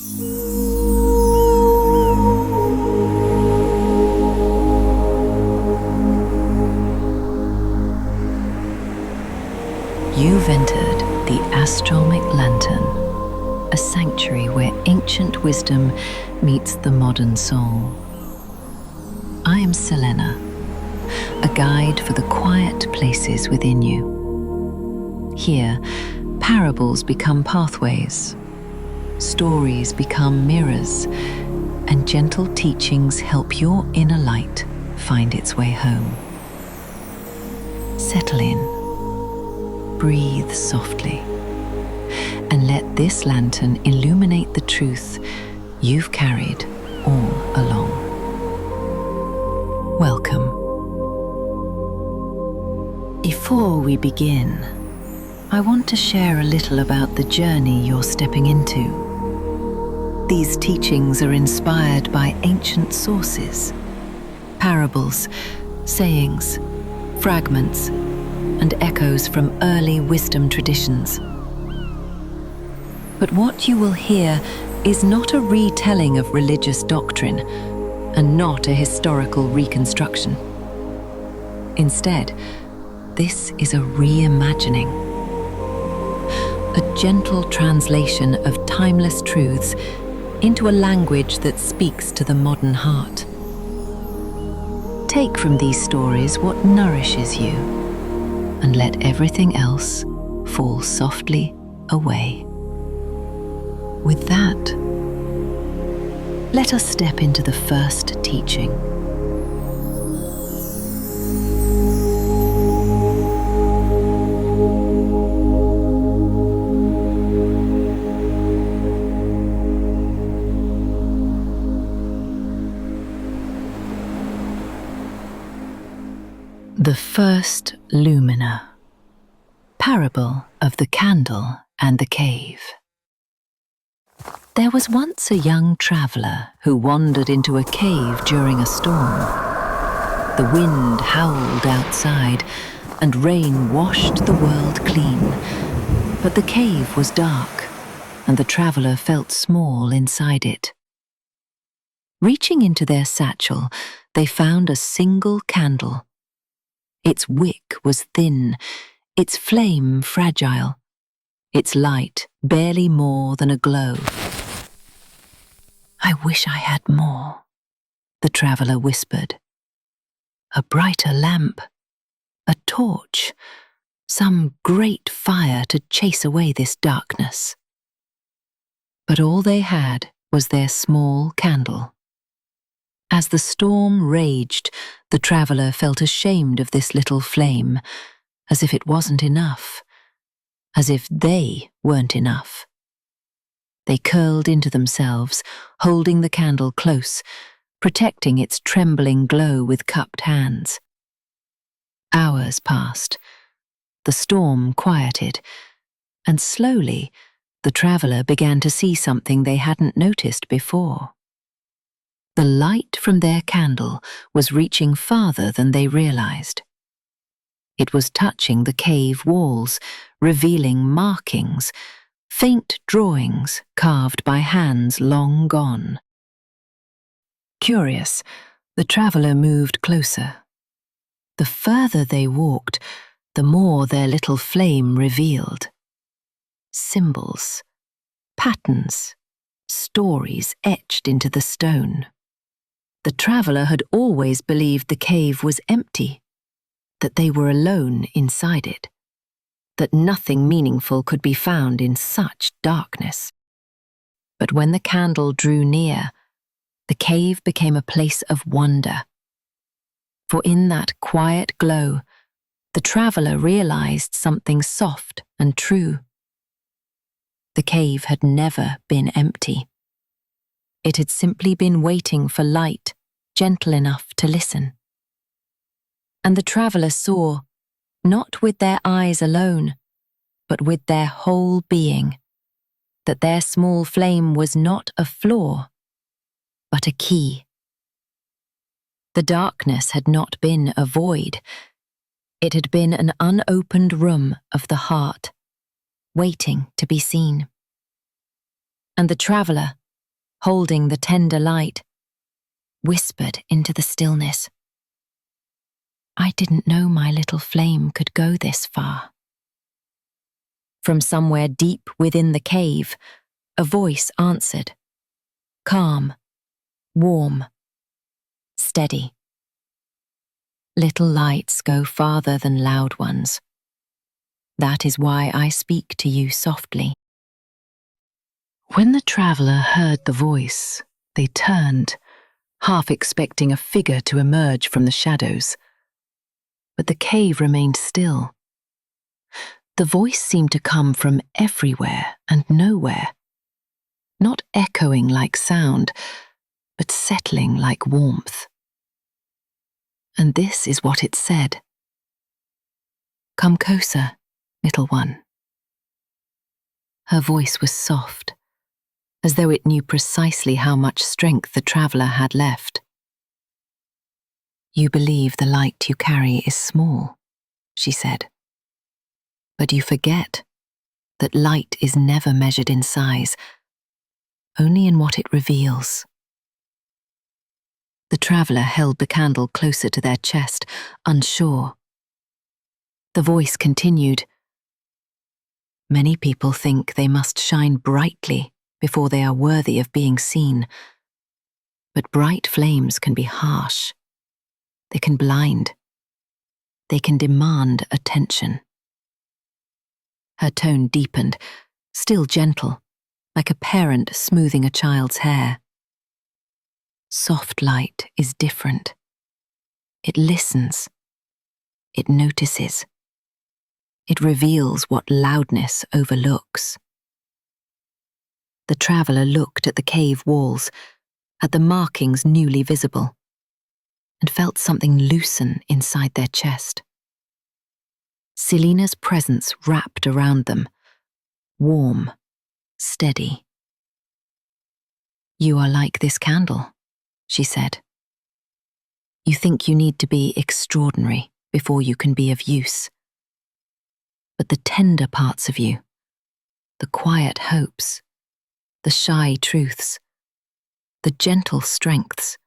You've entered the Astromic Lantern, a sanctuary where ancient wisdom meets the modern soul. I am Selena, a guide for the quiet places within you. Here, parables become pathways, stories become mirrors, and gentle teachings help your inner light find its way home. Settle in. Breathe softly, and let this lantern illuminate the truth you've carried all along. Welcome. Before we begin, I want to share a little about the journey you're stepping into. These teachings are inspired by ancient sources, parables, sayings, fragments, and echoes from early wisdom traditions. But what you will hear is not a retelling of religious doctrine and not a historical reconstruction. Instead, this is a reimagining, a gentle translation of timeless truths into a language that speaks to the modern heart. Take from these stories what nourishes you, and let everything else fall softly away. With that, let us step into the first teaching. The first lumina. Parable of the candle and the cave. There was once a young traveller who wandered into a cave during a storm. The wind howled outside and rain washed the world clean, but the cave was dark and the traveller felt small inside it. Reaching into their satchel, they found a single candle. Its wick was thin, its flame fragile, its light barely more than a glow. "I wish I had more," the traveller whispered. "A brighter lamp, a torch, some great fire to chase away this darkness." But all they had was their small candle. As the storm raged, the traveller felt ashamed of this little flame, as if it wasn't enough, as if they weren't enough. They curled into themselves, holding the candle close, protecting its trembling glow with cupped hands. Hours passed. The storm quieted, and slowly the traveller began to see something they hadn't noticed before. The light from their candle was reaching farther than they realized. It was touching the cave walls, revealing markings, faint drawings carved by hands long gone. Curious, the traveller moved closer. The further they walked, the more their little flame revealed. Symbols, patterns, stories etched into the stone. The traveller had always believed the cave was empty, that they were alone inside it, that nothing meaningful could be found in such darkness. But when the candle drew near, the cave became a place of wonder. For in that quiet glow, the traveller realized something soft and true. The cave had never been empty. It had simply been waiting for light, gentle enough to listen. And the traveller saw, not with their eyes alone, but with their whole being, that their small flame was not a flaw, but a key. The darkness had not been a void. It had been an unopened room of the heart, waiting to be seen. And the traveller, holding the tender light, whispered into the stillness. I didn't know my little flame could go this far. From somewhere deep within the cave, a voice answered, calm, warm, steady. Little lights go farther than loud ones. That is why I speak to you softly. When the traveller heard the voice, they turned, half expecting a figure to emerge from the shadows. But the cave remained still. The voice seemed to come from everywhere and nowhere, not echoing like sound, but settling like warmth. And this is what it said. Come closer, little one. Her voice was soft, as though it knew precisely how much strength the traveller had left. You believe the light you carry is small, she said. But you forget that light is never measured in size, only in what it reveals. The traveller held the candle closer to their chest, unsure. The voice continued. Many people think they must shine brightly before they are worthy of being seen. But bright flames can be harsh. They can blind. They can demand attention. Her tone deepened, still gentle, like a parent smoothing a child's hair. Soft light is different. It listens. It notices. It reveals what loudness overlooks. The traveller looked at the cave walls, at the markings newly visible, and felt something loosen inside their chest. Selena's presence wrapped around them, warm, steady. You are like this candle, she said. You think you need to be extraordinary before you can be of use. But the tender parts of you, the quiet hopes, the shy truths, the gentle strengths,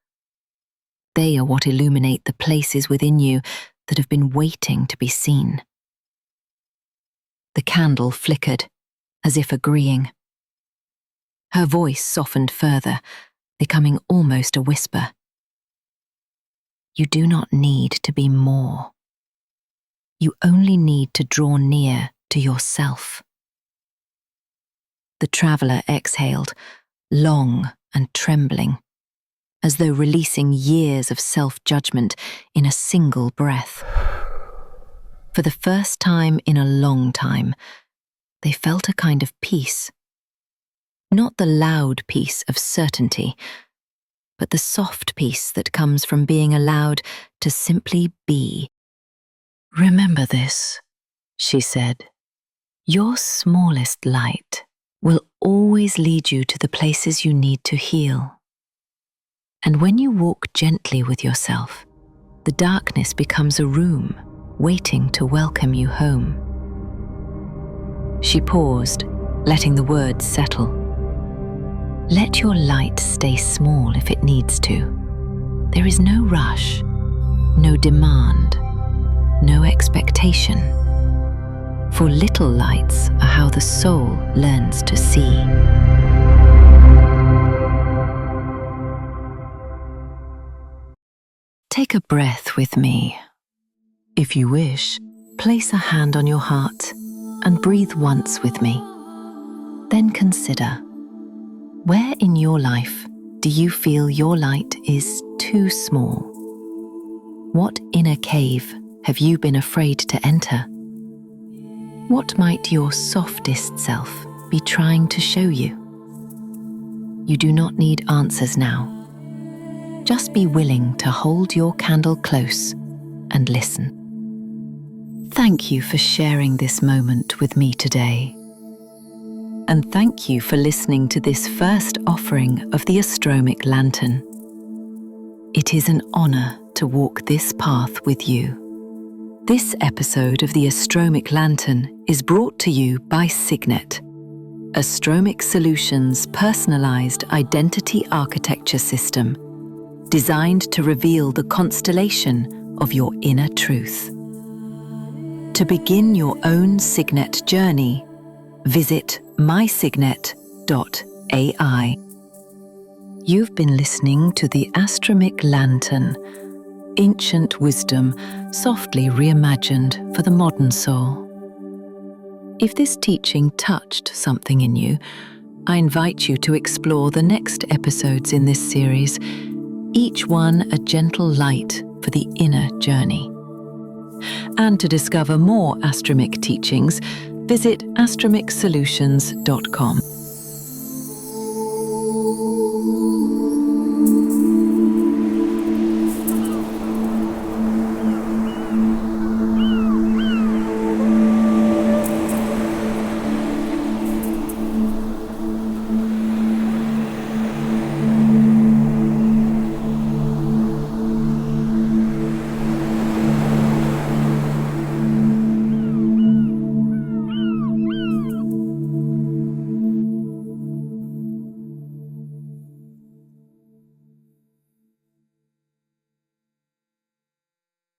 they are what illuminate the places within you that have been waiting to be seen. The candle flickered, as if agreeing. Her voice softened further, becoming almost a whisper. You do not need to be more. You only need to draw near to yourself. The traveller exhaled, long and trembling, as though releasing years of self-judgment in a single breath. For the first time in a long time, they felt a kind of peace. Not the loud peace of certainty, but the soft peace that comes from being allowed to simply be. Remember this, she said. Your smallest light will always lead you to the places you need to heal. And when you walk gently with yourself, the darkness becomes a room waiting to welcome you home. She paused, letting the words settle. Let your light stay small if it needs to. There is no rush, no demand, no expectation. For little lights are how the soul learns to see. Take a breath with me. If you wish, place a hand on your heart and breathe once with me. Then consider, where in your life do you feel your light is too small? What inner cave have you been afraid to enter? What might your softest self be trying to show you? You do not need answers now. Just be willing to hold your candle close and listen. Thank you for sharing this moment with me today. And thank you for listening to this first offering of the Astromic Lantern. It is an honor to walk this path with you. This episode of the Astromic Lantern is brought to you by Signet. Astromic Solutions' personalized identity architecture system, designed to reveal the constellation of your inner truth. To begin your own Signet journey, visit mysignet.ai. You've been listening to the Astromic Lantern, ancient wisdom softly reimagined for the modern soul. If this teaching touched something in you, I invite you to explore the next episodes in this series, each one a gentle light for the inner journey. And to discover more Astromic teachings, visit astromicsolutions.com.